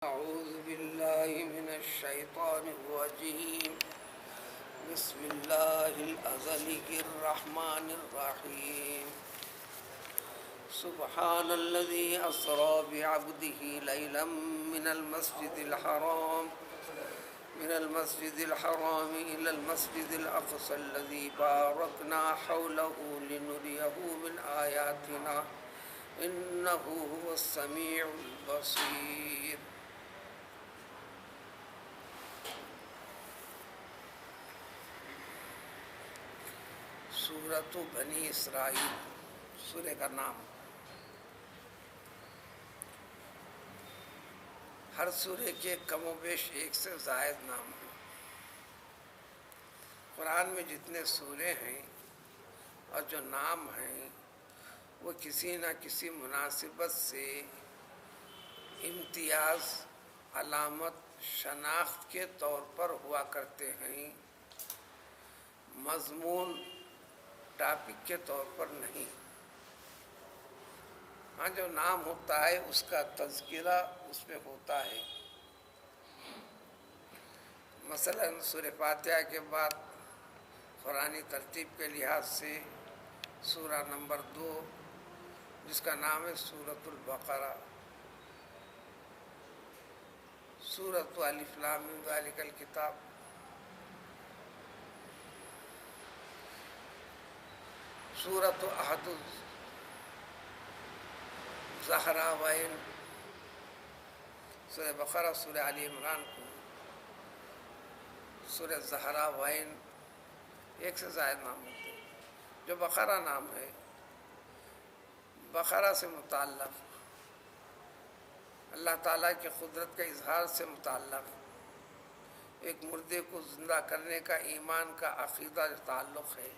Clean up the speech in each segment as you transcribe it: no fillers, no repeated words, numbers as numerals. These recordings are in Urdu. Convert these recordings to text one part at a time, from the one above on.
أعوذ بالله من الشيطان الرجيم. بسم الله الأزلي الرحمن الرحيم. سبحان الذي أسرى بعبده ليلا من المسجد الحرام إلى المسجد الأقصى الذي باركنا حوله لنريه من آياتنا إنه هو السميع البصير. سورۃ بنی اسرائیل سورہ کا نام. ہر سورہ کے کم و بیش ایک سے زائد نام ہیں. قرآن میں جتنے سورے ہیں اور جو نام ہیں وہ کسی نہ کسی مناسبت سے امتیاز، علامت، شناخت کے طور پر ہوا کرتے ہیں، مضمون، ٹاپک کے طور پر نہیں. ہاں، جو نام ہوتا ہے اس کا تذکرہ اس میں ہوتا ہے. مثلا سورہ فاتحہ کے بعد قرآنی ترتیب کے لحاظ سے سورہ نمبر 2 جس کا نام ہے سورۃ البقرہ، سورۃ الف لام میم ذالک الکتاب، سورۃ احد الزہراوین، سورہ بقرہ، سورہ آل عمران کو سورہ زہراوین، ایک سے زائد نام ہوتے ہیں. جو بقرہ نام ہے، بقرہ سے متعلق، اللہ تعالیٰ کی قدرت کے اظہار سے متعلق، ایک مردے کو زندہ کرنے کا ایمان کا عقیدہ تعلق ہے.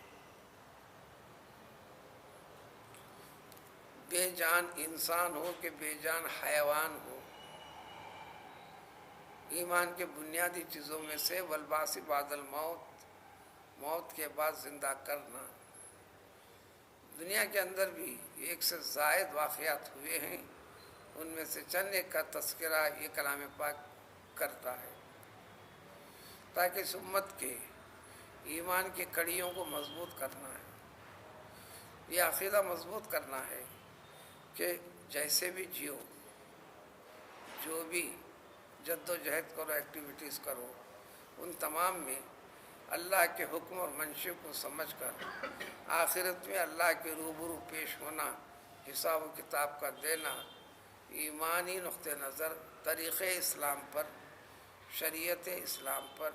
بے جان انسان ہو کہ بے جان حیوان ہو، ایمان کے بنیادی چیزوں میں سے والبعث بعد الموت، موت کے بعد زندہ کرنا. دنیا کے اندر بھی ایک سے زائد واقعات ہوئے ہیں، ان میں سے چند ایک کا تذکرہ یہ کلام پاک کرتا ہے تاکہ اس امت کے ایمان کی کڑیوں کو مضبوط کرنا ہے. یہ عقیدہ مضبوط کرنا ہے کہ جیسے بھی جیو، جو بھی جد و جہد کرو، ایکٹیویٹیز کرو، ان تمام میں اللہ کے حکم اور منشا کو سمجھ کر آخرت میں اللہ کے روبرو پیش ہونا، حساب و کتاب کا دینا، ایمانی نقطہ نظر، طریقِ اسلام پر، شریعت اسلام پر.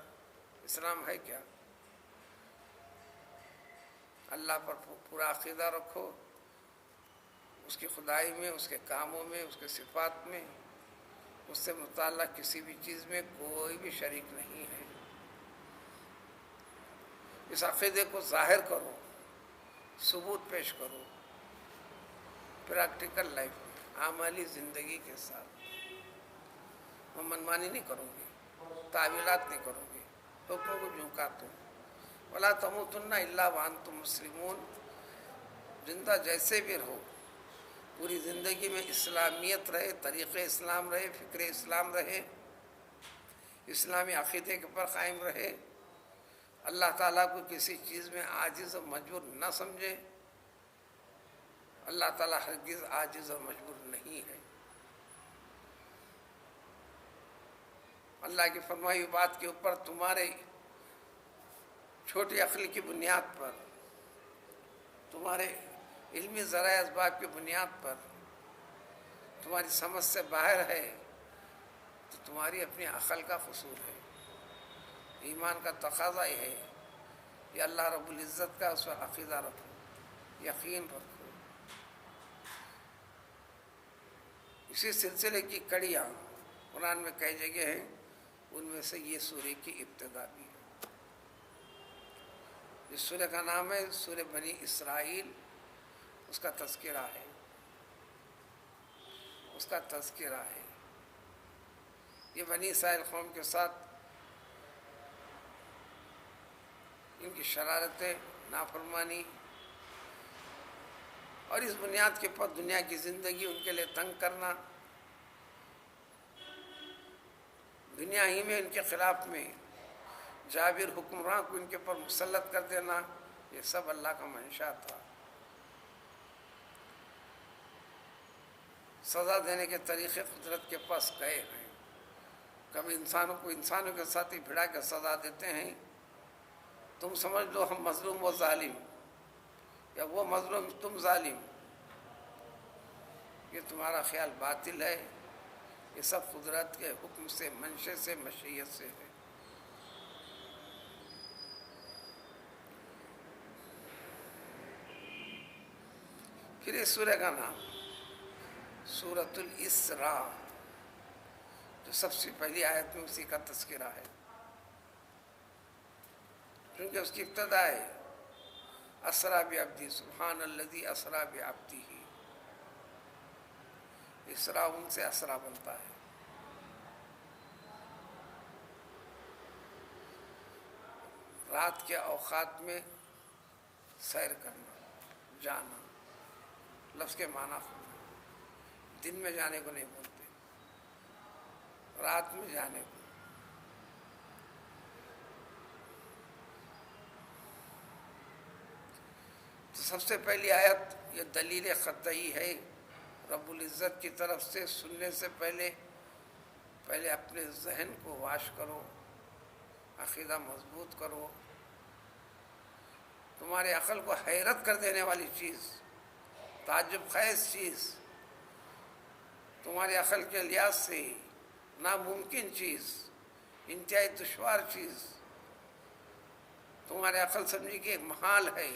اسلام ہے کیا؟ اللہ پر پورا عقیدہ رکھو، اس کی خدائی میں، اس کے کاموں میں، اس کے صفات میں، اس سے متعلق کسی بھی چیز میں کوئی بھی شریک نہیں ہے. اس عقیدے کو ظاہر کرو، ثبوت پیش کرو پریکٹیکل لائف میں، عملی زندگی کے ساتھ. وہ منمانی نہیں کرو گے، تعویلات نہیں کرو گے، حکم کو جھنکاتے ہو. وَلَا تَمُوتُنَّ إِلَّا وَأَنْتُمْ مُسْلِمُونَ. زندہ جیسے بھی رہو، پوری زندگی میں اسلامیت رہے، طریقے اسلام رہے، فکر اسلام رہے، اسلامی عقیدے کے پر قائم رہے. اللہ تعالیٰ کو کسی چیز میں عاجز اور مجبور نہ سمجھے. اللہ تعالیٰ ہرگز عاجز اور مجبور نہیں ہے. اللہ کی فرمائی بات کے اوپر تمہارے چھوٹی عقل کی بنیاد پر، تمہارے علمی ذرائع اسباب کی بنیاد پر، تمہاری سمجھ سے باہر ہے تو تمہاری اپنی عقل کا قصور ہے. ایمان کا تقاضا یہ ہے کہ اللہ رب العزت کا اس پر عقیدہ رکھو، یقین رکھو. اسی سلسلے کی کڑیاں قرآن میں کئی جگہ ہیں، ان میں سے یہ سورہ کی ابتدا بھی ہے. اس سورہ کا نام ہے سورہ بنی اسرائیل. اس کا تذکرہ ہے، اس کا تذکرہ ہے. یہ بنی اسرائیل قوم کے ساتھ ان کی شرارتیں، نافرمانی، اور اس بنیاد کے پر دنیا کی زندگی ان کے لیے تنگ کرنا، دنیا ہی میں ان کے خلاف میں جابر حکمراں کو ان کے پر مسلط کر دینا، یہ سب اللہ کا منشا تھا۔ سزا دینے کے طریقے قدرت کے پاس گئے ہیں۔ کبھی انسانوں کو انسانوں کے ساتھ ہی بھڑا کے سزا دیتے ہیں، تم سمجھ لو ہم مظلوم و ظالم، یا وہ مظلوم تم ظالم، یہ تمہارا خیال باطل ہے، یہ سب قدرت کے حکم سے، منشے سے، مشیت سے ہے۔ پھر اس سورہ کا نام سورۃ الاسراء، جو سب سے پہلی آیت میں اسی کا تذکرہ ہے، کیونکہ اس کی ابتدا ہے اسریٰ بعبدی، سبحان الذی اسریٰ بعبدہ، اسراء ان سے اسریٰ بنتا ہے۔ رات کے اوقات میں سیر کرنا، جانا، لفظ کے معنی ہونا، دن میں جانے کو نہیں بولتے، رات میں جانے کو۔ تو سب سے پہلی آیت یہ دلیل قطعی ہے رب العزت کی طرف سے۔ سننے سے پہلے اپنے ذہن کو واش کرو، عقیدہ مضبوط کرو۔ تمہاری عقل کو حیرت کر دینے والی چیز، تعجب خیز چیز، تمہاری عقل کے لحاظ سے ناممکن چیز، انتہائی دشوار چیز، تمہاری عقل سمجھی کہ ایک محال ہے،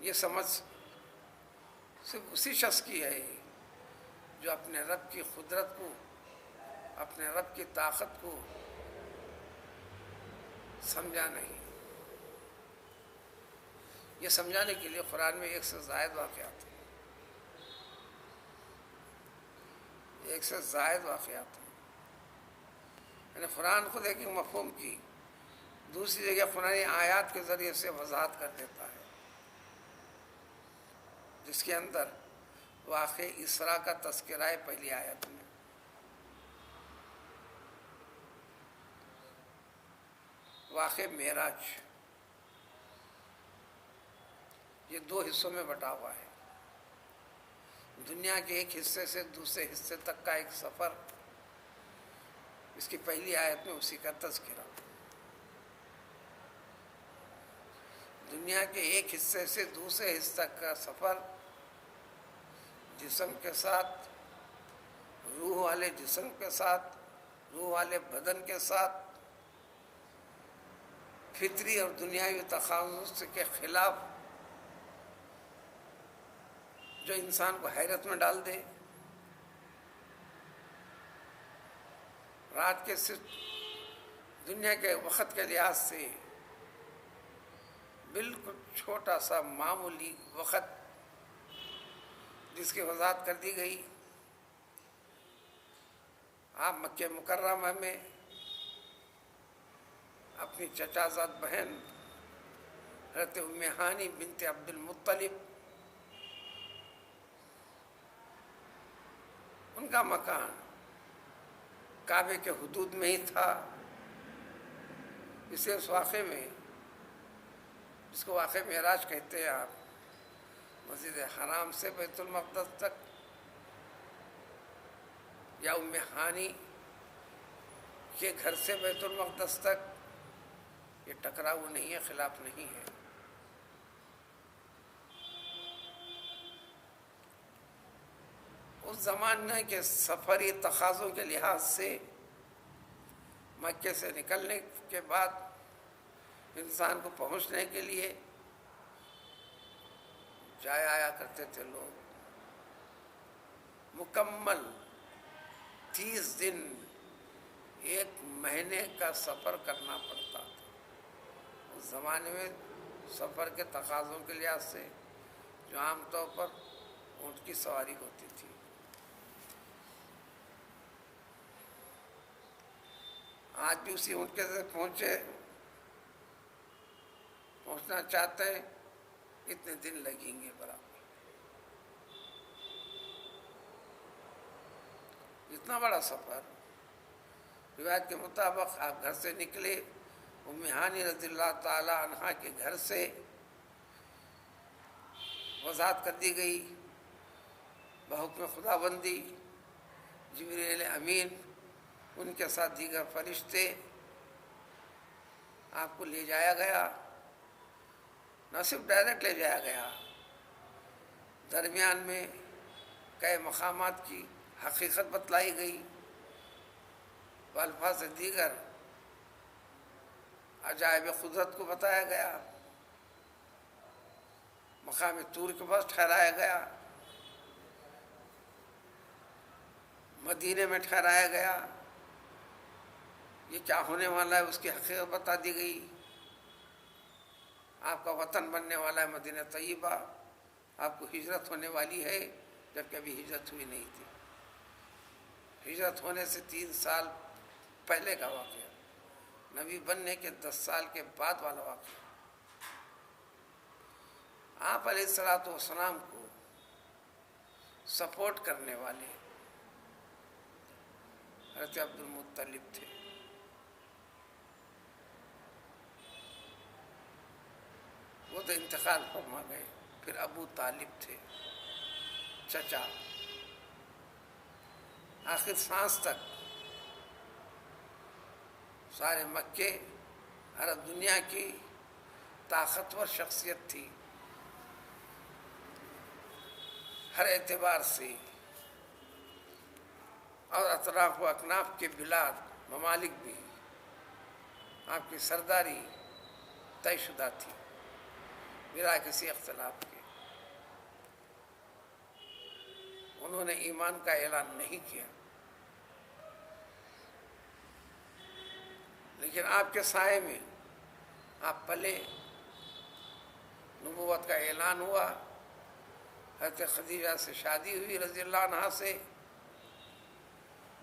یہ سمجھ صرف اسی شخص کی ہے جو اپنے رب کی قدرت کو، اپنے رب کی طاقت کو سمجھا نہیں۔ یہ سمجھانے کے لیے قرآن میں 1 سے زائد واقعات ہیں، 1 سے زائد واقعات ہیں، یعنی قرآن خود ایک مفہوم کی دوسری جگہ قرآن آیات کے ذریعے سے وضاحت کر دیتا ہے، جس کے اندر واقع اسراء کا تذکرہ ہے پہلی آیت میں۔ واقع معراج یہ 2 حصوں میں بٹا ہوا ہے۔ دنیا کے ایک حصے سے دوسرے حصے تک کا ایک سفر، اس کی پہلی آیت میں اسی کا تذکرہ۔ دنیا کے ایک حصے سے دوسرے حصے تک کا سفر، جسم کے ساتھ، روح والے جسم کے ساتھ، روح والے بدن کے ساتھ، فطری اور دنیاوی تقاضوں کے خلاف، جو انسان کو حیرت میں ڈال دے۔ رات کے صرف دنیا کے وقت کے لحاظ سے بالکل چھوٹا سا معمولی وقت، جس کی وضاحت کر دی گئی۔ آپ مکہ مکرمہ میں اپنی چچا زاد بہن حضرت ام ہانی بنت عبد المطلب، ان کا مکان کعبے کے حدود میں ہی تھا۔ اسے اس واقعے میں، جس کو واقعہ معراج کہتے ہیں آپ، مسجد حرام سے بیت المقدس تک، یا ام ہانی کے گھر سے بیت المقدس تک، یہ ٹکراؤ نہیں ہے، خلاف نہیں ہے۔ اس زمانے کے سفری تقاضوں کے لحاظ سے مکے سے نکلنے کے بعد انسان کو پہنچنے کے لیے جایا آیا کرتے تھے لوگ، مکمل 30 دن 1 مہینے کا سفر کرنا پڑتا تھا۔ اس زمانے میں سفر کے تقاضوں کے لحاظ سے جو عام طور پر اونٹ کی سواری ہوتی تھی، آج بھی اسی اونٹ کے سے پہنچنا چاہتے ہیں، اتنے دن لگیں گے برابر۔ اتنا بڑا سفر. روایت کے مطابق آپ گھر سے نکلے، ام ہانی رضی اللہ تعالی عنہا کے گھر سے وضاحت کر دی گئی بحکم خدا بندی. جبریل امین ان کے ساتھ دیگر فرشتے آپ کو لے جایا گیا. نہ صرف ڈائریکٹ لے جایا گیا، درمیان میں کئی مقامات کی حقیقت بتلائی گئی، والفاظ دیگر عجائب قدرت کو بتایا گیا. مقام طور کے پاس ٹھہرایا گیا، مدینے میں ٹھہرایا گیا. یہ کیا ہونے والا ہے اس کی حقیقت بتا دی گئی. آپ کا وطن بننے والا ہے مدینہ طیبہ، آپ کو ہجرت ہونے والی ہے جبکہ ابھی ہجرت ہوئی نہیں تھی. ہجرت ہونے سے 3 سال پہلے کا واقعہ، نبی بننے کے 10 سال کے بعد والا واقعہ. آپ علیہ الصلوۃ والسلام کو سپورٹ کرنے والے حضرت عبد المطلب تھے. وہ تو انتقال فرما گئے. پھر ابو طالب تھے، چچا. آخر سانس تک سارے مکے، عرب دنیا کی طاقتور شخصیت تھی ہر اعتبار سے، اور اطراف و اکناف کے بلاد ممالک بھی آپ کی سرداری طے شدہ تھی بلا کسی اختلاف کے. انہوں نے ایمان کا اعلان نہیں کیا، لیکن آپ کے سائے میں آپ پلے. نبوت کا اعلان ہوا، حضرت خدیجہ سے شادی ہوئی رضی اللہ عنہا سے.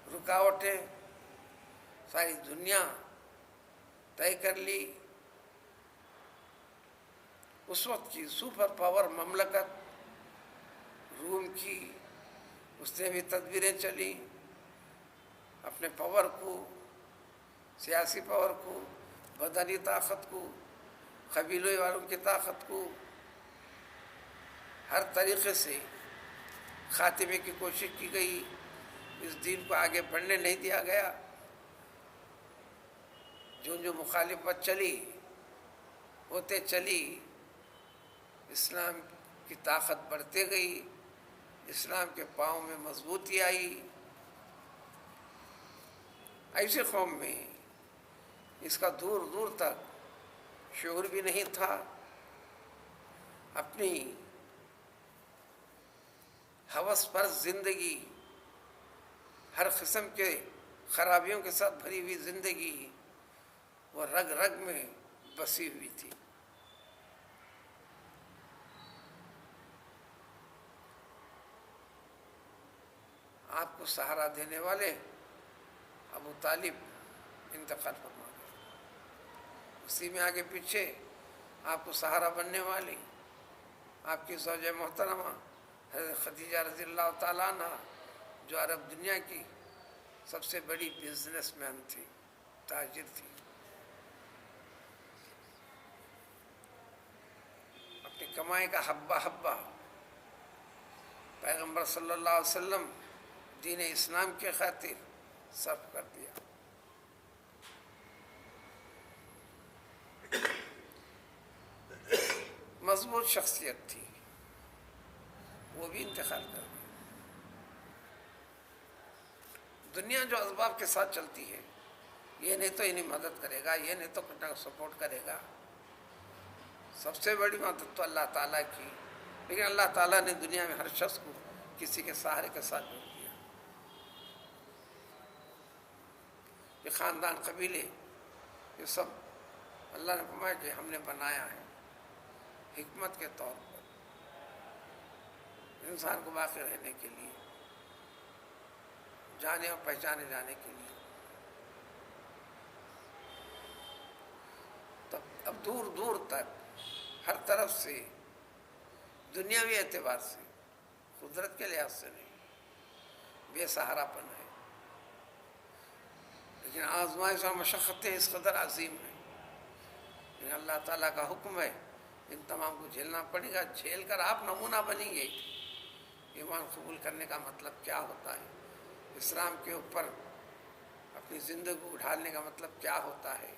رکاوٹیں ساری دنیا طے کر لی. اس وقت کی سپر پاور مملکت روم کی، اس نے بھی تدبیریں چلی اپنے پاور کو، سیاسی پاور کو، بدنی طاقت کو، قبیلے والوں کی طاقت کو، ہر طریقے سے خاتمے کی کوشش کی گئی. اس دین کو آگے بڑھنے نہیں دیا گیا. جو مخالفت چلی ہوتے چلی، اسلام کی طاقت بڑھتے گئی، اسلام کے پاؤں میں مضبوطی آئی. ایسی قوم میں اس کا دور دور تک شعور بھی نہیں تھا. اپنی ہوس پر زندگی، ہر قسم کے خرابیوں کے ساتھ بھری ہوئی زندگی وہ رگ رگ میں بسی ہوئی تھی. آپ کو سہارا دینے والے ابو طالب انتقال فرما گئے. اسی میں آگے پیچھے آپ کو سہارا بننے والی آپ کی زوجہ محترمہ حضرت خدیجہ رضی اللہ تعالیٰ عنہ، جو عرب دنیا کی سب سے بڑی بزنس مین تھی، تاجر تھی. اپنی کمائی کا حبہ حبہ پیغمبر صلی اللہ علیہ وسلم دین اسلام کے خاطر صرف کر دیا. مضبوط شخصیت تھی، وہ بھی انتقال کر گئی. دنیا جو اسباب کے ساتھ چلتی ہے، یہ نہیں تو انہیں مدد کرے گا، یہ نہیں تو کچھ سپورٹ کرے گا. سب سے بڑی مدد تو اللہ تعالیٰ کی. لیکن اللہ تعالیٰ نے دنیا میں ہر شخص کو کسی کے سہارے کے ساتھ جوڑ دیا. یہ خاندان، قبیلے، یہ سب اللہ نے فرمایا کہ ہم نے بنایا ہے حکمت کے طور پر، انسان کو باقی رہنے کے لیے، جانے اور پہچانے جانے کے لیے. تب اب دور دور تک ہر طرف سے دنیاوی اعتبار سے، قدرت کے لحاظ سے نہیں، بے سہارا پن ہے. لیکن آزمائش اور مشقتیں اس قدر عظیم ہیں، لیکن اللہ تعالیٰ کا حکم ہے ان تمام کو جھیلنا پڑے گا، جھیل کر آپ نمونہ بنیں گے۔ ایمان قبول کرنے کا مطلب کیا ہوتا ہے، اسلام کے اوپر اپنی زندگی کو ڈھالنے کا مطلب کیا ہوتا ہے،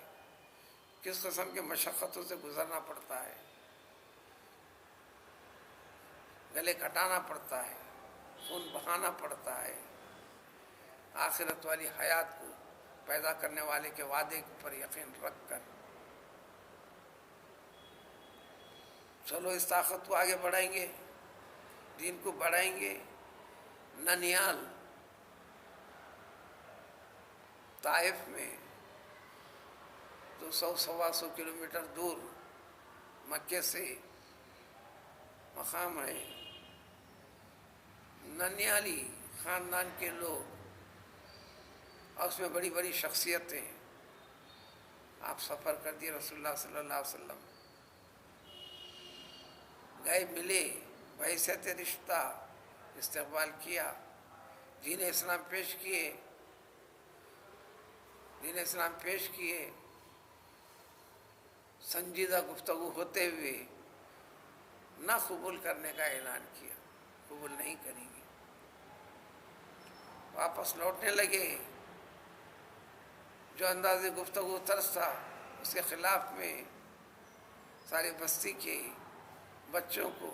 کس قسم کے مشقتوں سے گزرنا پڑتا ہے، گلے کٹانا پڑتا ہے، خون بہانا پڑتا ہے، آخرت والی حیات کو پیدا کرنے والے کے وعدے پر یقین رکھ کر چلو اس طاقت کو آگے بڑھائیں گے، دین کو بڑھائیں گے۔ ننیال طائف میں 200-125 کلومیٹر دور مکے سے مقام ہے، ننیالی خاندان کے لوگ اور اس میں بڑی بڑی شخصیتیں، آپ سفر کر دیے، رسول اللہ صلی اللہ علیہ وسلم گئے، ملے، بحیثیت رشتہ استقبال کیا، دین اسلام پیش کیے، سنجیدہ گفتگو ہوتے ہوئے نہ قبول کرنے کا اعلان کیا، قبول نہیں کریں گے، واپس لوٹنے لگے، جو انداز گفتگو طرز تھا اس کے خلاف میں ساری بستی کے بچوں کو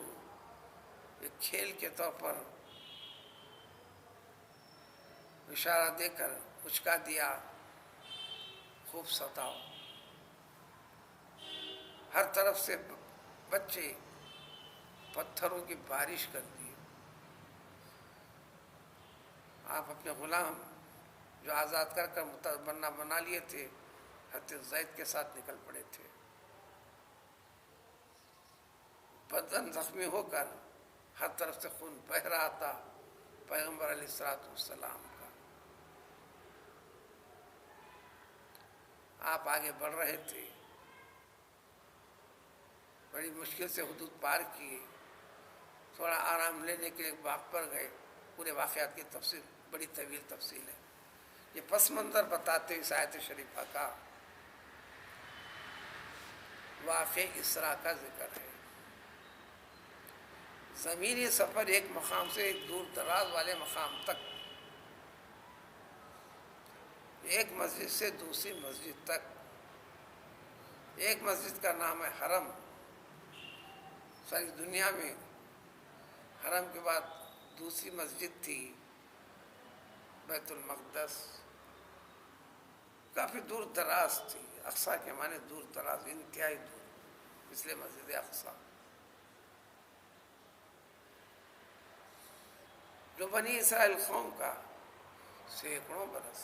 ایک کھیل کے طور پر اشارہ دے کر اچکا دیا، خوب ستاؤ، ہر طرف سے بچے پتھروں کی بارش کر دی۔ آپ اپنے غلام جو آزاد کر کر بنا لیے تھے، حضرت زید کے ساتھ نکل پڑے تھے، بدن زخمی ہو کر ہر طرف سے خون بہہ رہا تھا پیغمبر علیہ السلام کا۔ آپ آگے بڑھ رہے تھے، بڑی مشکل سے حدود پار کیے، تھوڑا آرام لینے کے لیے باغ پر گئے، پورے واقعات کی تفصیل بڑی طویل تفصیل ہے، یہ پس منظر بتاتے اس آیت شریفہ کا واقع اسراء کا ذکر ہے۔ زمینی سفر ایک مقام سے ایک دور دراز والے مقام تک، ایک مسجد سے دوسری مسجد تک، ایک مسجد کا نام ہے حرم، ساری دنیا میں حرم کے بعد دوسری مسجد تھی بیت المقدس، کافی دور دراز تھی، اقصیٰ کے معنی دور دراز، انتہائی دور، اس لیے مسجد اقصیٰ، جو بنی اسرائیل قوم کا سینکڑوں برس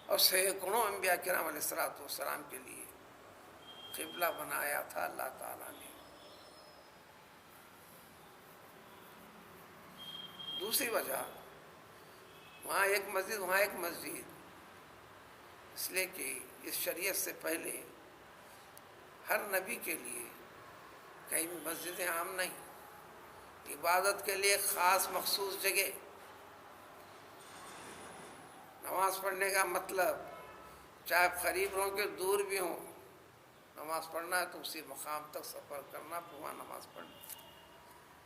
اور سینکڑوں انبیاء کرام علیہ السلام کے لیے قبلہ بنایا تھا اللہ تعالیٰ نے۔ دوسری وجہ، وہاں ایک مسجد وہاں ایک مسجد، اس لیے کہ اس شریعت سے پہلے ہر نبی کے لیے کہیں بھی مسجدیں عام نہیں، عبادت کے لیے خاص مخصوص جگہ، نماز پڑھنے کا مطلب چاہے قریب ہوں کہ دور بھی ہوں، نماز پڑھنا ہے تو اسی مقام تک سفر کرنا، پھر وہاں نماز پڑھنا،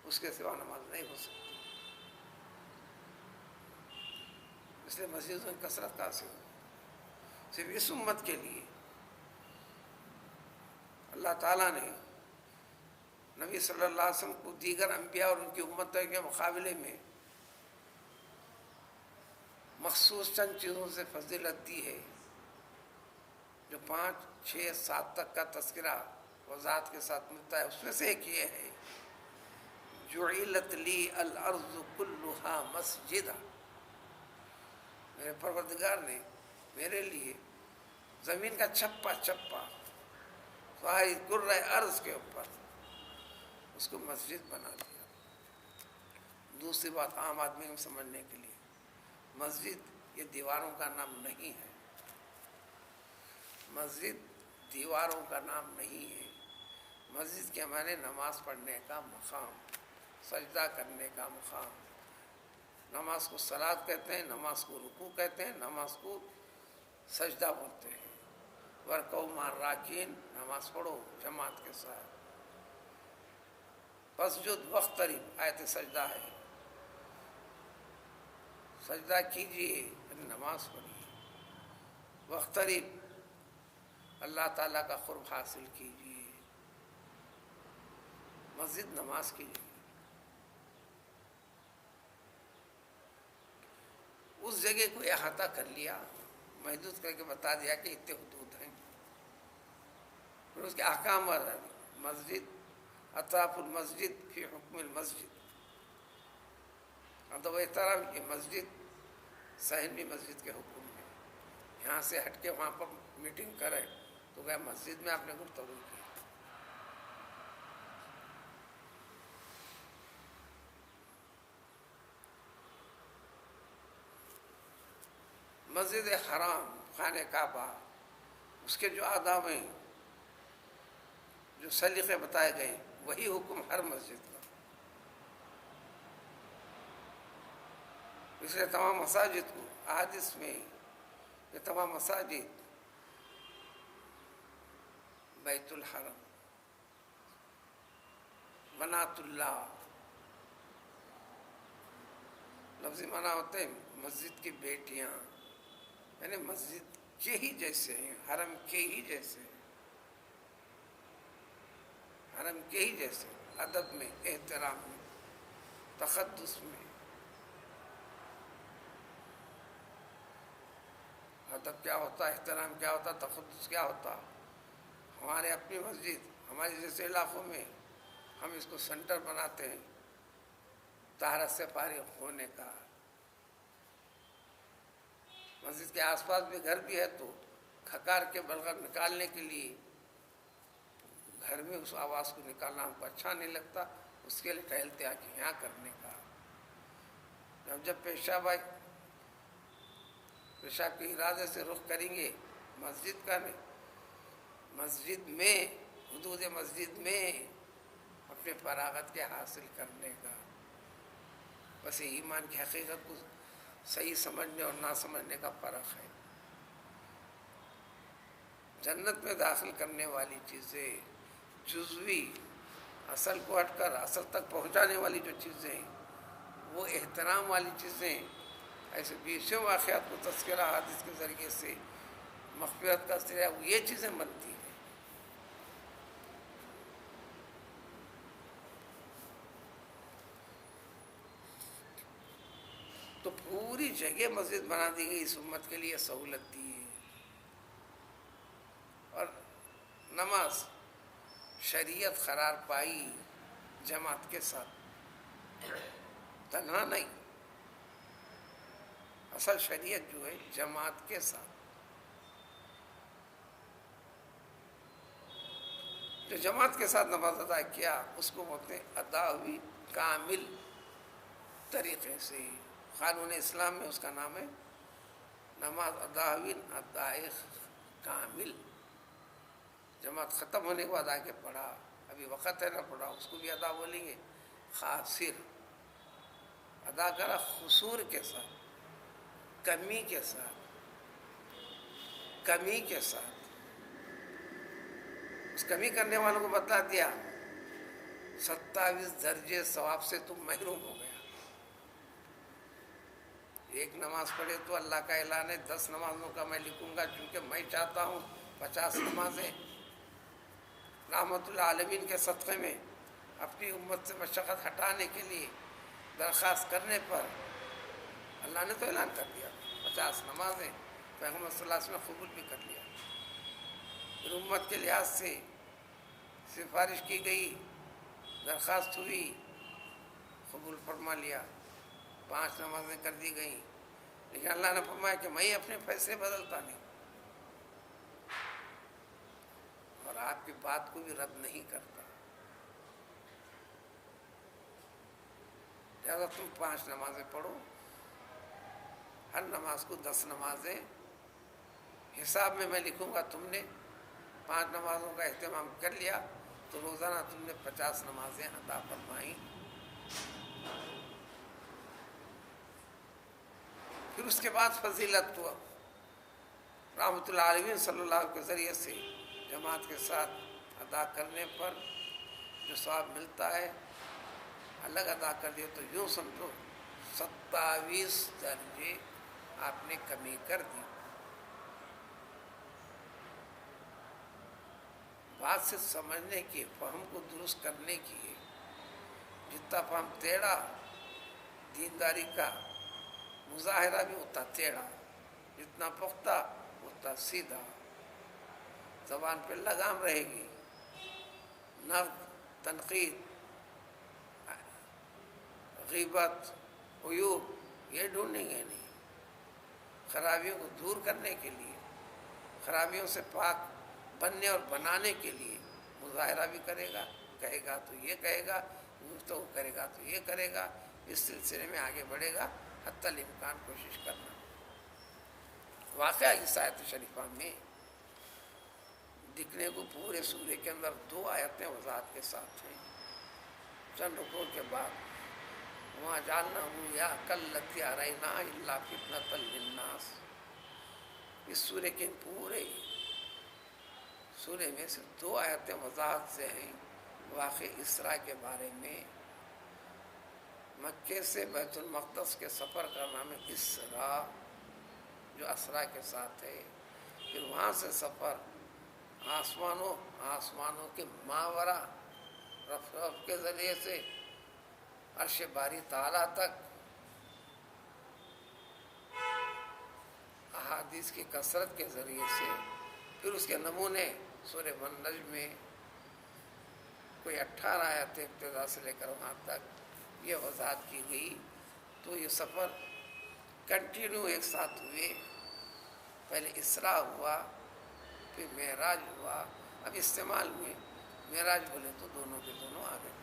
اس کے سوا نماز نہیں ہو سکتی، اس لیے مسجدوں کی کثرت کا حاصل ہو، صرف اس امت کے لیے اللہ تعالیٰ نے نبی صلی اللہ علیہ وسلم کو دیگر انبیاء اور ان کی امتوں کے مقابلے میں مخصوص چند چیزوں سے فضیلت دی ہے، جو 5، 6، 7 تک کا تذکرہ وضاحت کے ساتھ ملتا ہے۔ اس میں سے ایک یہ ہے، جعلت لی الارض کلھا مسجدا، میرے پروردگار نے میرے لیے زمین کا چپا چپا ساری کرۂ ارض کے اوپر اس کو مسجد بنا دیا۔ دوسری بات عام آدمی کو سمجھنے کے لیے، مسجد یہ دیواروں کا نام نہیں ہے، مسجد دیواروں کا نام نہیں ہے، مسجد کے معنی نماز پڑھنے کا مقام، سجدہ کرنے کا مقام، نماز کو صلاۃ کہتے ہیں، نماز کو رکوع کہتے ہیں، نماز کو سجدہ بولتے ہیں۔ ورکعوا مع الراکعین، نماز پڑھو جماعت کے ساتھ۔ فاسجد واقترب، آیت سجدہ ہے، سجدہ کیجیے یعنی نماز پڑھیے۔ واقترب، اللہ تعالیٰ کا قرب حاصل کیجیے، مسجد نماز کی جگہ۔ اس جگہ کو احاطہ کر لیا، محدود کر کے بتا دیا کہ اتنے حدود ہیں، پھر اس کے احکام اور مسجد، اطراف المسجد فی حکم المسجد، ادب و احترام کی مسجد، صحن بھی مسجد کے حکم میں۔ یہاں سے ہٹ کے وہاں پر میٹنگ کرے تو گیا مسجد میں آپ نے گفتگو کی۔ مسجد حرام، خانہ کعبہ، اس کے جو آداب ہیں، جو سلیقے بتائے گئے، وہی حکم ہر مسجد کا۔ اس لیے تمام مساجد کو احادیث میں یہ تمام مساجد بیت الحرم، بنات اللہ، لفظی معنی ہوتے ہیں مسجد کی بیٹیاں، یعنی مسجد کے ہی جیسے ہیں، حرم کے ہی جیسے ہیں، حرم کے ہی جیسے، ادب میں، احترام میں، تقدس میں۔ ادب کیا ہوتا، احترام کیا ہوتا، تقدس کیا ہوتا؟ ہمارے اپنی مسجد، ہمارے جیسے علاقوں میں ہم اس کو سینٹر بناتے ہیں طہارت سے فارغ ہونے کا۔ مسجد کے آس پاس بھی گھر بھی ہے تو کھکار کے بلغم نکالنے کے لیے گھر میں اس آواز کو نکالنا ہم کو اچھا نہیں لگتا، اس کے لیے ٹہلتے آ کے یہاں کرنے کا۔ جب پیشاب آئے، پیشاب کے ارادے سے رخ کریں گے مسجد کا نہیں، مسجد میں، حدود مسجد میں اپنے فراغت کے حاصل کرنے کا۔ بس ایمان کی حقیقت کو صحیح سمجھنے اور نہ سمجھنے کا فرق ہے۔ جنت میں داخل کرنے والی چیزیں جزوی، اصل کو ہٹ کر اصل تک پہنچانے والی جو چیزیں ہیں، وہ احترام والی چیزیں، ایسے بیسوں واقعات کو تذکرہ حدیث کے ذریعے سے مغفرت کا ذریعہ، وہ یہ چیزیں بنتی ہیں۔ تو پوری جگہ مسجد بنا دی گئی، اس امت کے لیے سہولت دی ہے۔ اور نماز شریعت قرار پائی جماعت کے ساتھ، تنہا نہیں، اصل شریعت جو ہے جماعت کے ساتھ۔ جو جماعت کے ساتھ نماز ادا کیا اس کو بولتے ہیں ادا ہوئی کامل طریقے سے۔ قانون اسلام میں اس کا نام ہے نماز ادا ہوئی ادائے کامل۔ جماعت ختم ہونے کے بعد آ کے پڑھا، ابھی وقت ہے نہ پڑھا، اس کو بھی ادا بولیں گے۔ خاسر، ادا کرا قصور کے ساتھ، کمی کے ساتھ، کمی کے ساتھ۔ اس کمی کرنے والوں کو بتا دیا 27 درجے ثواب سے تم محروم ہو گیا۔ ایک نماز پڑھے تو اللہ کا اعلان ہے 10 نمازوں کا میں لکھوں گا، چونکہ میں چاہتا ہوں 50 نمازیں رحمت العالمین کے صدقے میں اپنی امت سے مشقت ہٹانے کے لیے درخواست کرنے پر اللہ نے تو اعلان کر دیا 50 نمازیں، پیغمبر صلی اللہ علیہ وسلم نے قبول بھی کر لیا۔ پھر امت کے لحاظ سے سفارش کی گئی، درخواست ہوئی، قبول فرما لیا، 5 نمازیں کر دی گئیں۔ لیکن اللہ نے فرمایا کہ میں اپنے فیصلے بدلتا نہیں، اور آپ کی بات کو بھی رد نہیں کرتا، لہٰذا تم 5 نمازیں پڑھو، ہر نماز کو 10 نمازیں حساب میں میں لکھوں گا۔ تم نے 5 نمازوں کا اہتمام کر لیا تو روزانہ تم نے 50 نمازیں ادا فرمائیں۔ اس کے بعد فضیلت ہوا، رحمت اللہ علیہ صلی اللہ علیہ وسلم کے ذریعے سے جماعت کے ساتھ ادا کرنے پر جو ثواب ملتا ہے الگ ادا کر دیا تو یوں سمجھو 27 درجے آپ نے کمی کر دی۔ بات سے سمجھنے کی، فہم کو درست کرنے کی ہے۔ جتنا فہم ٹیڑھا، دینداری کا مظاہرہ بھی اتنا ٹیڑھا، جتنا پختہ اتنا سیدھا، زبان پہ لگام رہے گی، نقد، تنقید، غیبت، عیوب یہ ڈھونڈیں گے نہیں، خرابیوں کو دور کرنے کے لیے، خرابیوں سے پاک بننے اور بنانے کے لیے مظاہرہ بھی کرے گا، کہے گا تو یہ کہے گا، گفتگو کرے گا تو یہ کرے گا، اس سلسلے میں آگے بڑھے گا، حتی الامکان کوشش کرنا۔ واقعہ اس آیت شریفہ میں دکھنے کو پورے سورے کے اندر 2 آیتیں وضاحت کے ساتھ ہیں۔ چند رکوع کے بعد وَمَا جَعَلْنَاهُ يَا كَالَّتِي أَرَيْنَاهَا إِلَّا فِتْنَةً لِلنَّاسِ، اس سورے کے پورے سورے میں سے 2 آیتیں وضاحت سے ہیں واقع اسراء کے بارے میں۔ مکے سے بیت المقدس کے سفر کا نام ہے اسراء، جو اسراء کے ساتھ ہے۔ پھر وہاں سے سفر آسمانوں کے ماورا رف کے ذریعے سے عرش باری تعالیٰ تک، احادیث کی کثرت کے ذریعے سے۔ پھر اس کے نمونے سورہ النجم میں کوئی 18 آیتیں ابتدا سے لے کر وہاں تک یہ وضاحت کی گئی۔ تو یہ سفر کنٹینیو ایک ساتھ ہوئے، پہلے اسراء ہوا، پھر معراج ہوا۔ اب استعمال میں معراج بولے تو دونوں کے دونوں آ گئے،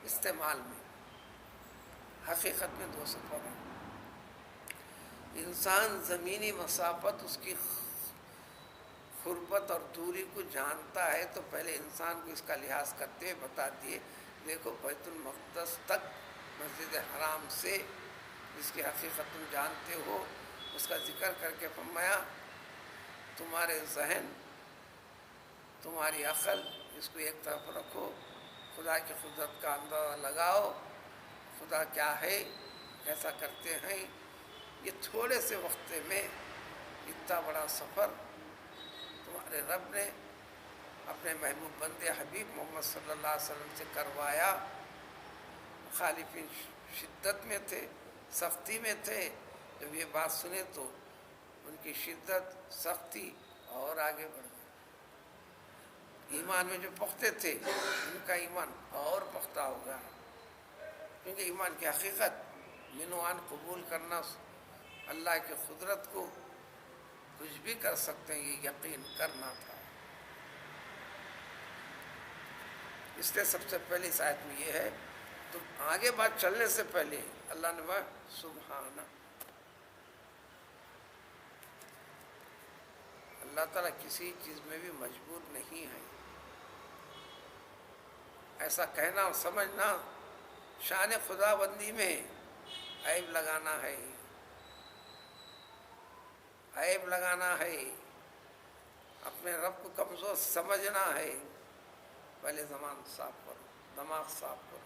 استعمال میں حقیقت میں 2 سفر ہیں۔ انسان زمینی مسافت، اس کی قربت اور دوری کو جانتا ہے تو پہلے انسان کو اس کا لحاظ کرتے ہوئے بتا دیے، دیکھو بیت المقدس تک مسجد حرام سے، جس کی حقیقت تم جانتے ہو، اس کا ذکر کر کے فرمایا تمہارے ذہن، تمہاری عقل، اس کو ایک طرف رکھو، خدا کی قدرت کا اندازہ لگاؤ، خدا کیا ہے، کیسا کرتے ہیں۔ یہ تھوڑے سے وقت میں اتنا بڑا سفر تمہارے رب نے اپنے محبوب بندے حبیب محمد صلی اللہ علیہ وسلم سے کروایا۔ مخالفین شدت میں تھے، سختی میں تھے، جب یہ بات سنے تو ان کی شدت، سختی اور آگے بڑھ گئی۔ ایمان میں جو پختہ تھے ان کا ایمان اور پختہ ہوگا، کیونکہ ایمان کی حقیقت منوان قبول کرنا، اللہ کی قدرت کو کچھ بھی کر سکتے ہیں یہ یقین کرنا تھا۔ اس لیے سب سے پہلی اس آیت میں یہ ہے، تو آگے بات چلنے سے پہلے اللہ نے کہا سبحانہ، اللہ تعالیٰ کسی چیز میں بھی مجبور نہیں ہے۔ ایسا کہنا اور سمجھنا شان خدا بندی میں عیب لگانا ہے، عیب لگانا ہے، اپنے رب کو کمزور سمجھنا ہے۔ پہلے زبان صاف کرو، دماغ صاف کرو۔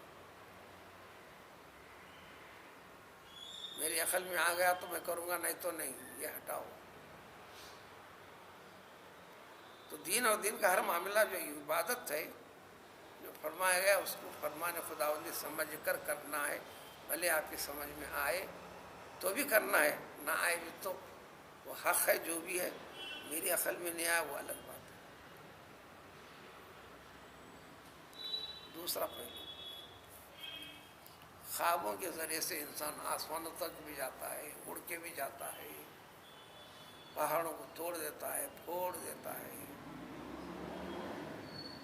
میری عقل میں آ گیا تو میں کروں گا، نہیں تو نہیں، یہ ہٹاؤ۔ تو دین اور دین کا ہر معاملہ جو عبادت ہے، جو فرمایا گیا اس کو فرمان خداوندی سمجھ کر کرنا ہے، بھلے آپ کی سمجھ میں آئے تو بھی کرنا ہے، نہ آئے بھی تو وہ حق ہے، جو بھی ہے۔ میری عقل میں نہیں آیا وہ الگ بات ہے۔ دوسرا پہلو، خوابوں کے ذریعے سے انسان آسمانوں تک بھی جاتا ہے، اڑ کے بھی جاتا ہے، پہاڑوں کو توڑ دیتا ہے، پھوڑ دیتا ہے۔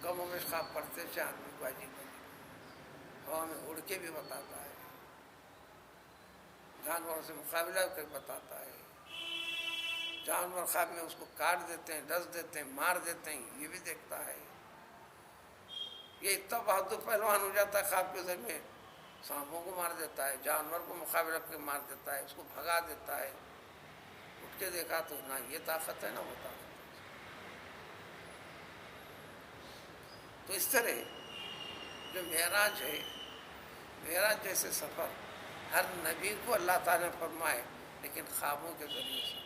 کموں میں خواب پڑھتے سے آدمی کو عجیب ہوا میں اڑ کے بھی بتاتا ہے، جانوروں سے مقابلہ کر بتاتا ہے، جانور خواب میں اس کو کاٹ دیتے ہیں، ڈس دیتے ہیں، مار دیتے ہیں، یہ بھی دیکھتا ہے۔ یہ اتنا بہادر پہلوان ہو جاتا ہے خواب کے ذریعے سانپوں کو مار دیتا ہے، جانور کو مقابلہ رکھ کے مار دیتا ہے، اس کو بھگا دیتا ہے. اٹھ کے دیکھا تو نہ یہ طاقت ہے نہ وہ طاقت ہے. تو اس طرح جو معراج ہے، معراج جیسے سفر ہر نبی کو اللہ تعالیٰ نے فرمائے، لیکن خوابوں کے ذریعے سے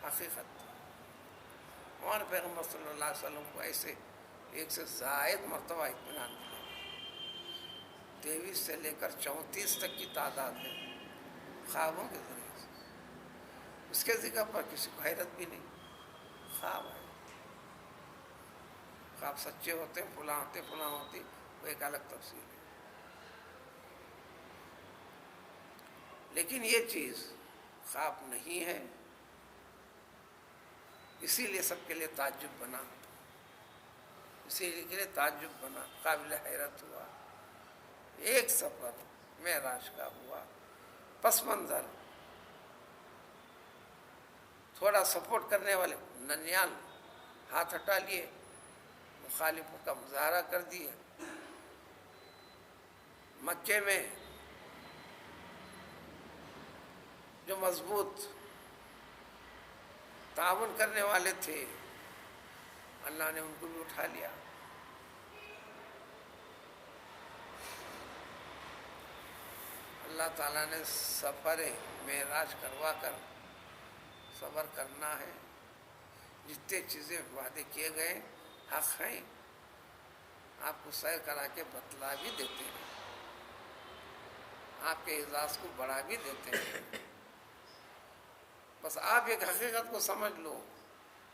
حقیقت. ہمارے پیغمبر صلی اللہ علیہ وسلم کو ایسے 1 سے زائد مرتبہ اطمینان ملا. 23 سے لے کر 34 تک کی تعداد ہے خوابوں کے ذریعے سے. اس کے ذکر پر کسی کو حیرت بھی نہیں. خواب ہے، خواب سچے ہوتے ہیں، فلاں ہوتے فلاں ہوتی، وہ ایک الگ تفصیل ہے. لیکن یہ چیز خواب نہیں ہے، اسی لیے سب کے لیے تعجب بنا، اسی لیے تعجب بنا، قابل حیرت ہوا. ایک سفر معراج کا ہوا، پس منظر تھوڑا سپورٹ کرنے والے ننیال ہاتھ ہٹا لیے، مخالفوں کا مظاہرہ کر دیا. مکے میں جو مضبوط تعاون کرنے والے تھے، اللہ نے ان کو بھی اٹھا لیا. اللہ تعالیٰ نے سفر معراج کروا کر صبر کرنا ہے. جتنے چیزیں وعدے کیے گئے حق ہیں، آپ کو سیر کرا کے بتلا بھی دیتے ہیں، آپ کے اعزاز کو بڑھا بھی دیتے ہیں. بس آپ ایک حقیقت کو سمجھ لو،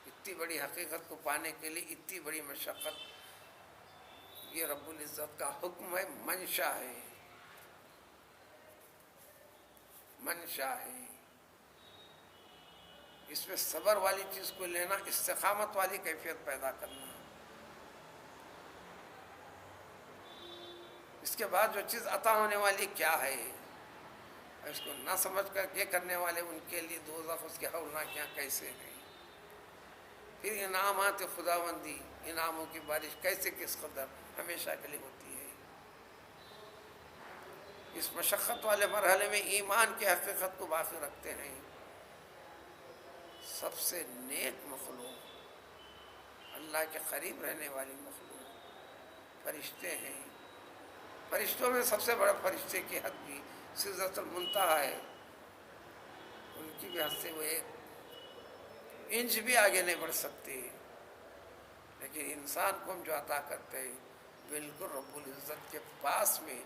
اتنی بڑی حقیقت کو پانے کے لیے اتنی بڑی مشقت، یہ رب العزت کا حکم ہے، منشا ہے، منشا ہے. اس میں صبر والی چیز کو لینا، استقامت والی کیفیت پیدا کرنا. اس کے بعد جو چیز عطا ہونے والی کیا ہے، اس کو نہ سمجھ کر یہ کرنے والے ان کے لیے دوزخ، اس کے ہولناکیاں کیسے ہیں. پھر انعامات خداوندی، انعاموں کی بارش کیسے کس قدر ہمیشہ کے لیے ہوتی ہے. اس مشقت والے مرحلے میں ایمان کی حقیقت کو باقی رکھتے ہیں. سب سے نیک مخلوق، اللہ کے قریب رہنے والی مخلوق فرشتے ہیں. فرشتوں میں سب سے بڑا فرشتے کی حد بھی سدرۃ المنتہا ہے. ان کی بھی حد سے وہ 1 انچ بھی آگے نہیں بڑھ سکتے. لیکن انسان کو ہم جو عطا کرتے ہیں، بالکل رب العزت کے پاس میں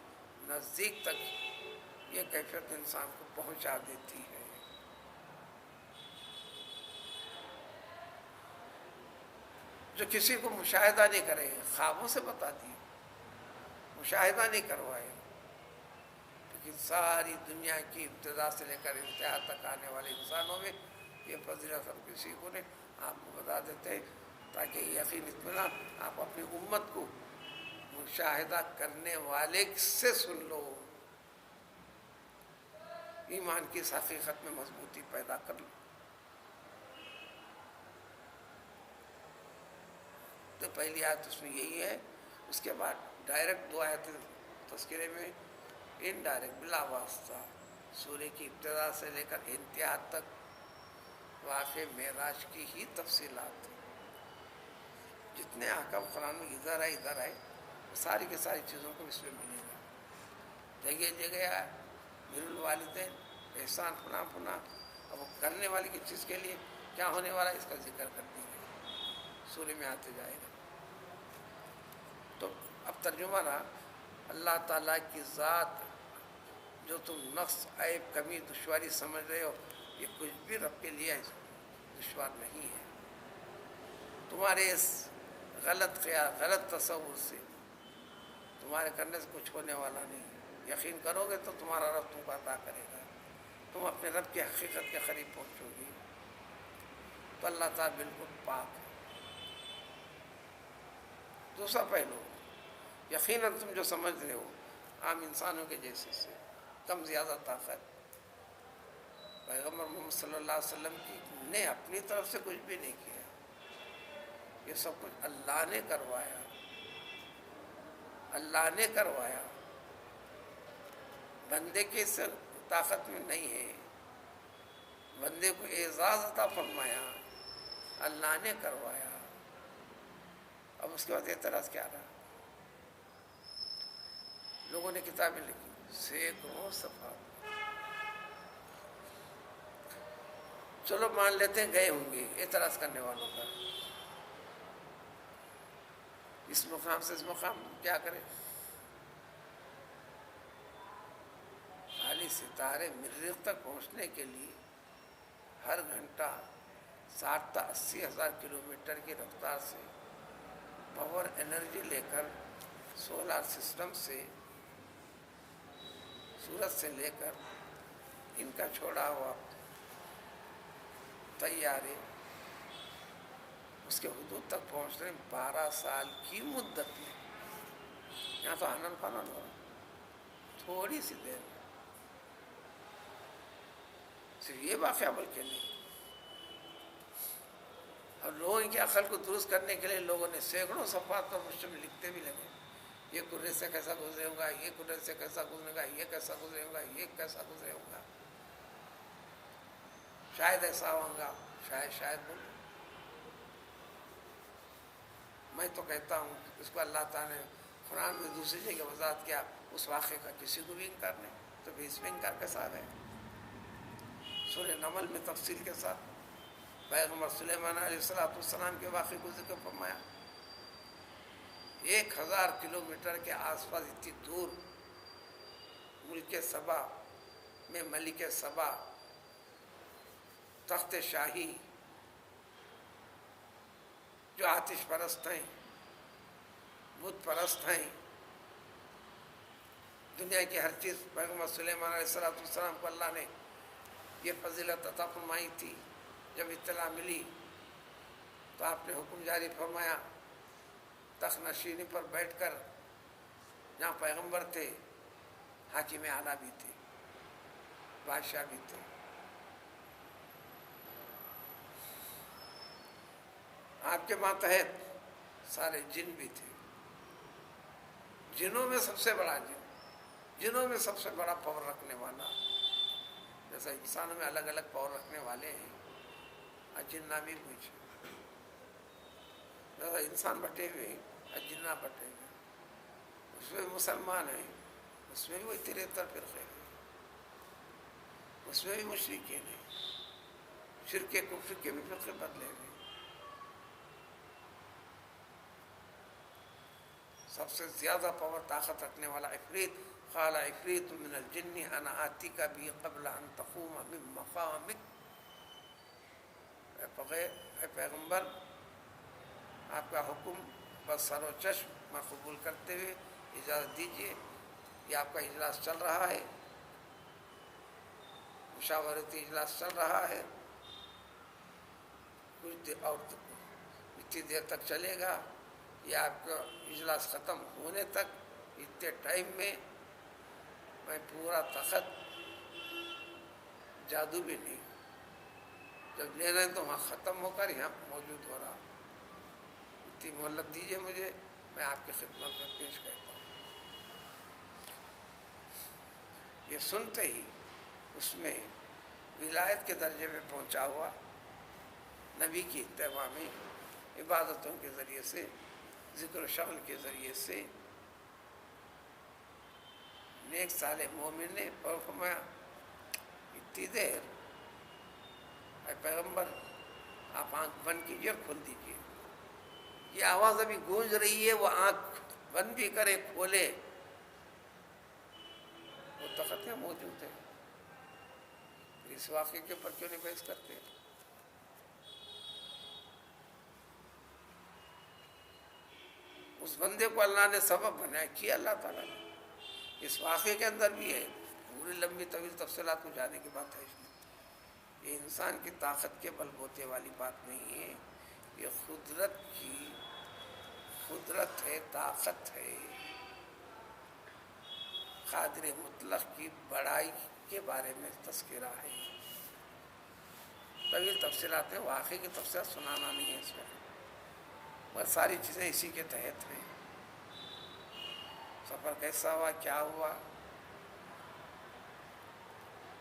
نزدیک تک یہ کیفیت انسان کو پہنچا دیتی ہے. جو کسی کو مشاہدہ نہیں کرے، خوابوں سے بتا دی، مشاہدہ نہیں کروائے، لیکن ساری دنیا کی ابتدا سے لے کر انتہا تک آنے والے انسانوں میں یہ فضیلت ہم کسی کو نہیں، آپ کو بتا دیتے ہیں تاکہ یقین اطمینان آپ اپنی امت کو مشاہدہ کرنے والے سے سن لو، ایمان کی اس حقیقت میں مضبوطی پیدا کر لو. تو پہلی آیت اس میں یہی ہے. اس کے بعد ڈائریکٹ 2 آیتیں تذکرے میں، انڈائریکٹ بلا واسطہ سورہ کی ابتدا سے لے کر انتہا تک واقع معراج کی ہی تفصیلات ہیں. جتنے احکام قرآن میں ادھر آئے ساری کی ساری چیزوں کو اس میں ملے گا. جگہ جگہ بر الوالدین، احسان، فلاں. اب وہ کرنے والی کی چیز کے لیے کیا ہونے والا ہے، اس کا ذکر کر دیا گیا، سورہ میں آتے جائے گا. تو اب ترجمہ رہا، اللہ تعالیٰ کی ذات جو تم نقص، عیب، کمی، دشواری سمجھ رہے ہو، یہ کچھ بھی رب کے لیے دشوار نہیں ہے. تمہارے اس غلط خیال، غلط تصور سے تمہارے کرنے سے کچھ ہونے والا نہیں. یقین کرو گے تو تمہارا رب تم کو عطا کرے گا، تم اپنے رب کی حقیقت کے قریب پہنچو گی. تو اللہ تعالیٰ بالکل پاک ہے. دوسرا پہلو، یقیناً تم جو سمجھ رہے ہو عام انسانوں کے جیسے سے کم زیادہ طاقت، پیغمبر محمد صلی اللہ علیہ وسلم کی نے اپنی طرف سے کچھ بھی نہیں کیا. یہ سب کچھ اللہ نے کروایا، اللہ نے کروایا. بندے کی اس طاقت میں نہیں ہے. بندے کو اعزاز عطا فرمایا، اللہ نے کروایا. اب اس کے بعد اعتراض کیا رہا؟ لوگوں نے کتابیں لکھی سینکڑوں صفحات. چلو مان لیتے ہیں گئے ہوں گے اعتراض کرنے والوں کا. اس مقام سے اس مقام کیا کرے؟ خالی ستارے مریخ تک پہنچنے کے لیے ہر گھنٹہ 60 تا 80 ہزار کلومیٹر کی رفتار سے پاور انرجی لے کر سولار سسٹم سے، سورج سے لے کر ان کا چھوڑا ہوا طیارے اس کے حدود تک پہنچنے 12 سال کی مدت میں. یہاں تو آنن فانن ہو تھوڑی سی دیر میں. صرف یہ واقعہ بلکہ نہیں. اور لوگوں کی عقل کو درست کرنے کے لیے لوگوں نے سینکڑوں صفحات پر مجھ میں لکھتے بھی لگے. یہ قدرت سے کیسا گزرے ہوگا، یہ قدرت سے کیسا گزرے گا، یہ کیسا گزرے ہوگا، یہ کیسا گزرے ہوگا. شاید ایسا ہوگا، شاید بولو. میں تو کہتا ہوں اس کو اللہ تعالیٰ نے قرآن میں دوسری جگہ وضاحت کیا، اس واقعے کا کسی کو بھی انکار نہیں، تو بھی اس میں انکار کے ساتھ ہے. سورہ نمل میں تفصیل کے ساتھ پیغمبر سلیمان علیہ السلام کے واقعے کو ذکر فرمایا. 1000 کلومیٹر کے آس پاس اتنی دور ملک سبا میں ملک سبا تخت شاہی جو آتش پرست ہیں، بت پرست ہیں، دنیا کی ہر چیز پیغمبر سلیمان علیہ السلام کو اللہ نے یہ فضیلت عطا فرمائی تھی. جب اطلاع ملی تو آپ نے حکم جاری فرمایا، تخت نشینی پر بیٹھ کر جہاں پیغمبر تھے، حاکم اعلیٰ بھی تھے، بادشاہ بھی تھے، آپ کے ماتحت سارے جن بھی تھے. جنوں میں سب سے بڑا جنوں میں سب سے بڑا پاور رکھنے والا، جیسا انسانوں میں الگ الگ پاور رکھنے والے ہیں، جنہ بھی کچھ جیسا انسان بٹے ہوئے ہیں، جنہ بٹے ہوئے. اس میں مسلمان ہیں، اس میں بھی وہی 73 فرقے ہیں، اس میں بھی مشرکین ہیں، شرک کفر کے بھی فرقے بدلے ہوئے. سب سے زیادہ پاور طاقت رکھنے والا عفریت، قال عفریت من الجن انا آتیک بھی قبل ان تقوم من مقامک. اے پیغمبر، آپ کا حکم بس سر و چشم میں قبول کرتے ہوئے اجازت دیجیے. یہ آپ کا اجلاس چل رہا ہے، مشاورتی اجلاس چل رہا ہے، کچھ اور اتنی دیر تک چلے گا. یہ آپ کا اجلاس ختم ہونے تک اتنے ٹائم میں میں پورا تخت، جادو بھی نہیں، جب لینا ہے تو وہاں ختم ہو کر یہاں موجود ہو رہا. اتنی مہلت دیجیے مجھے، میں آپ کی خدمت میں پیش کرتا ہوں. یہ سنتے ہی اس میں ولایت کے درجے میں پہنچا ہوا نبی کی اتباع میں عبادتوں کے ذریعے سے، ذکر و شغل کے ذریعے سے نیک صالح مومن نے فرمایا، اتنی دیر اے پیغمبر آپ آنکھ بند کیجیے اور کھول دیجیے. یہ آواز ابھی گونج رہی ہے، وہ آنکھ بند بھی کرے کھولے، وہ تخت میں موجود ہے. اس واقعے کے اوپر کیوں نہیں بحث کرتے؟ اس بندے کو اللہ نے سبب بنایا کیا، اللہ تعالیٰ نے. اس واقعے کے اندر بھی ہے، پوری لمبی طویل تفصیلات کو جانے کی بات ہے اس میں. یہ انسان کی طاقت کے بل بوتے والی بات نہیں ہے، یہ قدرت ہے، طاقت ہے. قادر مطلق کی بڑائی کے بارے میں تذکرہ ہے. طویل تفصیلات ہیں، واقعے کی تفصیلات سنانا نہیں ہے اس میں، بس ساری چیزیں اسی کے تحت ہیں. سفر کیسا ہوا، کیا ہوا،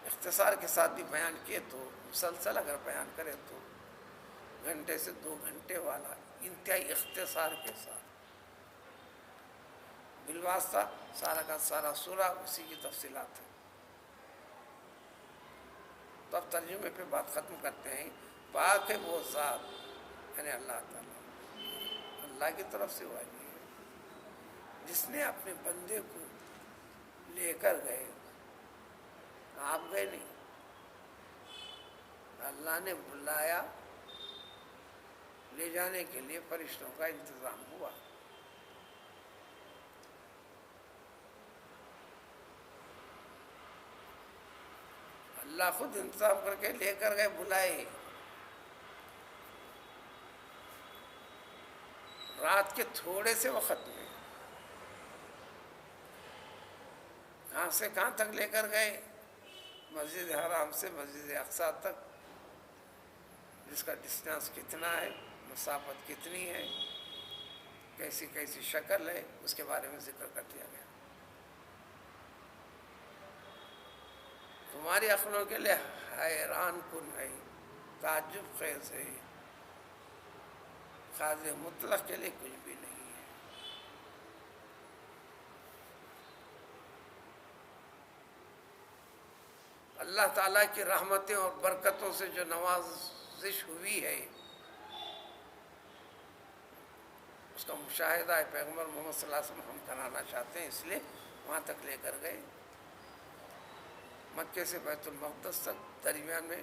اختصار کے ساتھ بھی بیان کیے تو مسلسل اگر بیان کرے تو گھنٹے سے 2 گھنٹے والا انتہائی اختصار کے ساتھ بالواسطہ سارا کا سارا سورہ اسی کی تفصیلات ہیں. تو اب ترجمے پہ بات ختم کرتے ہیں. پاک ہے وہ ذات یعنی اللہ تعالیٰ، اللہ کی طرف سے واجب ہے جس نے اپنے بندے کو لے کر گئے. آپ گئے نہیں، اللہ نے بلایا، لے جانے کے لیے فرشتوں کا انتظام ہوا. اللہ خود انتظام کر کے لے کر گئے، بلائے. رات کے تھوڑے سے وقت میں کہاں سے کہاں تک لے کر گئے؟ مسجد حرام سے مسجد اقصیٰ تک، جس کا ڈسٹینس کتنا ہے، مسافت کتنی ہے، کیسی کیسی شکل ہے، اس کے بارے میں ذکر کر دیا گیا. تمہاری عقلوں کے لیے حیران کن ہے، تعجب خیز ہے. قادر مطلق کے لیے کچھ بھی نہیں ہے. اللہ تعالیٰ کی رحمتیں اور برکتوں سے جو نوازش ہوئی ہے اس کا مشاہدہ ہے پیغمبر محمد صلی اللہ علیہ وسلم ہم کرانا چاہتے ہیں، اس لیے وہاں تک لے کر گئے. مکے سے بیت المقدس تک، درمیان میں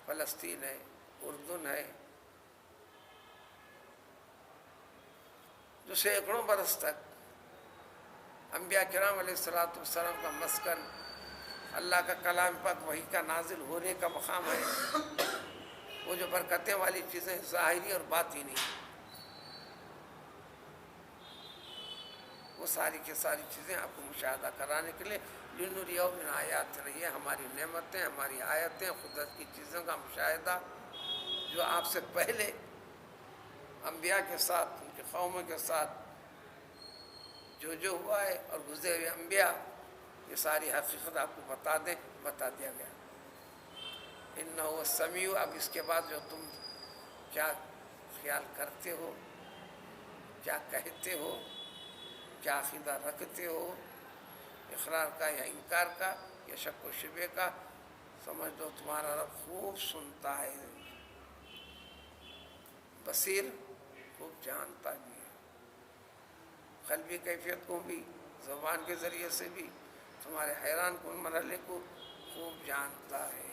فلسطین ہے، اردن ہے، جو سینکڑوں برس تک انبیاء کرام علیہ الصلوۃ والسلام کا مسکن، اللہ کا کلام پاک وحی کا نازل ہونے کا مقام ہے. وہ جو برکتیں والی چیزیں ظاہری اور باطنی، وہ ساری کی ساری چیزیں آپ کو مشاہدہ کرانے کے لیے لنریہ من آیاتنا، یہ ہماری نعمتیں، ہماری آیتیں، قدرت کی چیزوں کا مشاہدہ جو آپ سے پہلے انبیاء کے ساتھ، ان کی قوموں کے ساتھ جو ہوا ہے، اور گزرے ہوئے انبیاء، یہ ساری حقیقت آپ کو بتا دیا گیا. انہ هو السمیع. اب اس کے بعد جو تم کیا خیال کرتے ہو، کیا کہتے ہو، کیا عقیدہ رکھتے ہو، اقرار کا یا انکار کا یا شک و شبہ کا، سمجھ لو تمہارا رب خوب سنتا ہے، بصیر، خوب جانتا بھی ہے. قلبی کیفیت کو بھی، زبان کے ذریعے سے بھی تمہارے حیران کن مرحلے کو خوب جانتا ہے.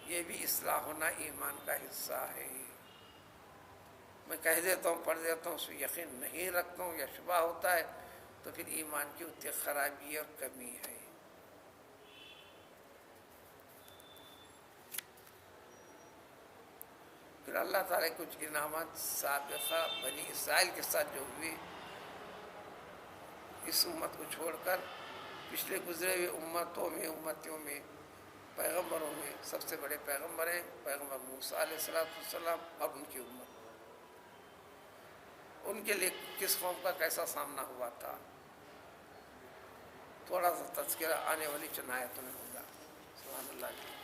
یہ بھی اصلاح ہونا ایمان کا حصہ ہے. میں کہہ دیتا ہوں، پڑھ دیتا ہوں، اس میں یقین نہیں رکھتا ہوں یا شبہ ہوتا ہے تو پھر ایمان کی اتنی خرابی اور کمی ہے. پھر اللہ تعالیٰ کچھ انعامات سابقہ بنی اسرائیل کے ساتھ جو ہوئے، اس امت کو چھوڑ کر پچھلے گزرے ہوئے امتوں میں پیغمبروں میں سب سے بڑے پیغمبر ہیں پیغمبر موسیٰ علیہ السلام اور ان کی امت. ان کے لیے کس قوم کا کیسا سامنا ہوا تھا، تھوڑا سا تذکرہ آنے والی چند آیتوں میں ہوگا. سبحان اللہ.